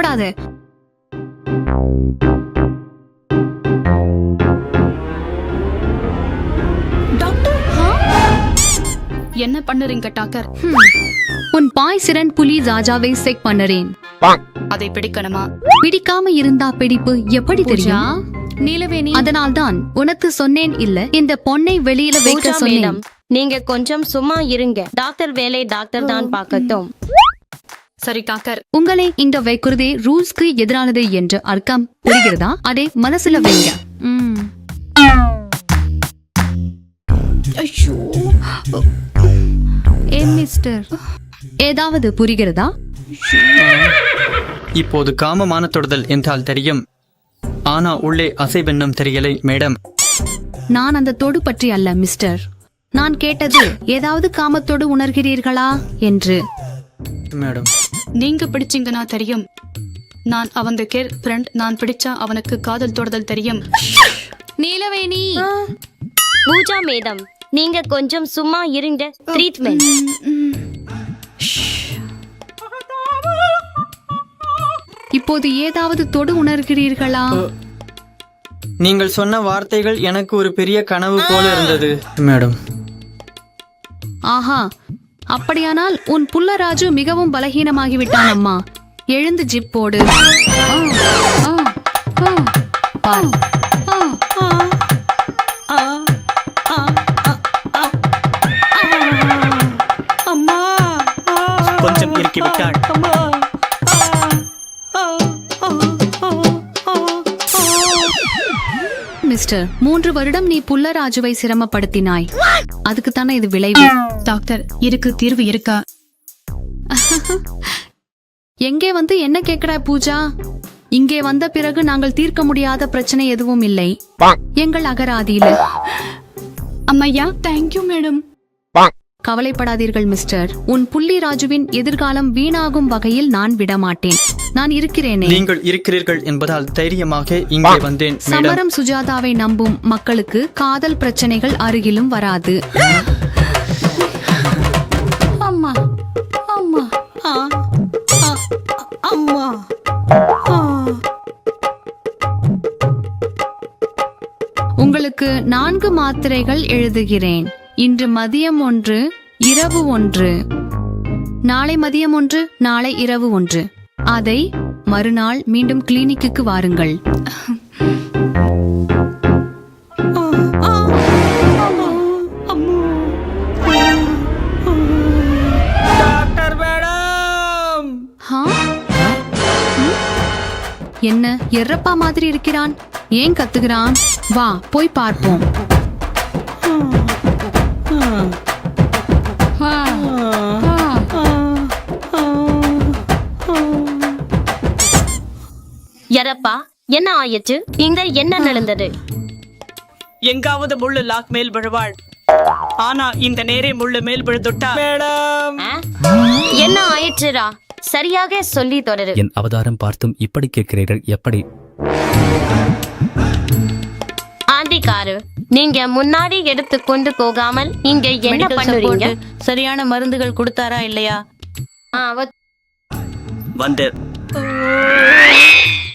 பயப்படாத. என்ன பண்ணுறீங்க டாக்டர்? உன் பாய் சிறன் புலி ராஜாவை செக் பண்ணுறேன். அதை பிடிக்கணுமா? பிடிக்காம இருந்தா பிடிப்பு எப்படி தெரியும்? நீலவேணி, அதனால்தான் உனக்கு சொன்னேன் இல்ல இந்த பொண்ணை வெளியில வைக்க சொன்னேன். நீங்க கொஞ்சம் சும்மா இருங்க. டாக்டர் வேலை டாக்டர் தான் பார்க்கட்டும். சரி டாக்டர். உங்களை இங்க வைக்கிறதே ரூல்ஸ்க்கு எதிரானது என்று அர்த்தம் புரிகிறதா? அதை மனசுல வைங்க. மிஸ்டர், ஏதாவது புரிகிறதா? இப்போது காமமான தொடுதல் என்றால் தெரியும், ஆனா உள்ளே அசைவென்னும் தெரியலை மேடம். நான் அந்த தொடு பற்றி அல்ல மிஸ்டர். நான் கேட்டது ஏதாவது காமத்தோடு உணர்கிறீர்களா என்று. மேடம், நீங்க பிடிச்சீங்கன்னா தெரியும். நான் அவன் கேர் ஃப்ரெண்ட். நான் பிடிச்சா அவனுக்கு காதல் தொடுதல் தெரியும். நீலவேணி. பூஜா மேடம், நீங்க கொஞ்சம் சும்மா இருங்க. ட்ரீட்மெண்ட். இப்போது ஏதாவது தொடு உணர்கிறீர்களா? நீங்கள் சொன்ன வார்த்தைகள் எனக்கு ஒரு பெரிய கனவு போல இருந்தது மேடம். ஆஹா, அப்படியானால் உன் புள்ளராஜு மிகவும் பலகீனமாகிவிட்டான் அம்மா. எழுந்து ஜிப் போடு. கொஞ்சம் இறுக்கி விட்டாள். மிஸ்டர், 3 வருடம் நீ புள்ளராஜுவை சிரமப்படுத்தினாய். அதுக்கு தானே இது விளைவு. டாக்டர், இருக்கு தீர்வு இருக்கா? எங்கே வந்து என்ன கேட்கிறாய் பூஜா? இங்கே வந்த பிறகு நாங்கள் தீர்க்க முடியாத பிரச்சனை எதுவும் இல்லை. எங்கள் அகராதியில. அம்மையா, தேங்க்யூ மேடம். கவலைப்படாதீர்கள் மிஸ்டர். உன் புள்ளி ராஜுவின் எதிர்காலம் வீணாகும் வகையில் நான் விடமாட்டேன். நான் இருக்கிறேனே. நீங்கள் இருக்கிறீர்கள் என்பதால் தைரியமாக இங்கே வந்தேன் மேடம். சமரம் சுஜாதாவை நம்பும் மக்களுக்கு காதல் பிரச்சனைகள் அருகிலும் வராது. அம்மா, அம்மா, அம்மா. உங்களுக்கு 4 மாத்திரைகள் எழுதுகிறேன். இன்று மதியம் 1, இரவு 1, நாளை மதியம் 1, நாளை இரவு 1. அதை மறுநாள் மீண்டும் கிளினிக்கு வாருங்கள். Doctor madam. என்ன எர்ரப்பா மாதிரி இருக்கிறான்? ஏன் கத்துகிறான்? வா போய் பார்ப்போம். எரப்பா, என்ன ஆயிடுச்சு? இங்க என்ன நடந்தது? எங்காவது முள்ளு லாக் மேல் விழுவாள். ஆனா இந்த நேரே முள்ளு மேல் விழுதுட்டா மேடம். என்ன ஆயிடுச்சுரா? சரியாக சொல்லி தொடரு. என் அவதாரம் பார்த்தும் இப்படி கேட்கிறீர்கள் எப்படி? ஆண்டிக்காரு, நீங்க முன்னாடி எடுத்து கொண்டு போகாமல் இங்க என்ன பண்ணுறீங்க? சரியான மருந்துகள் கொடுத்தாரா இல்லையா? வந்து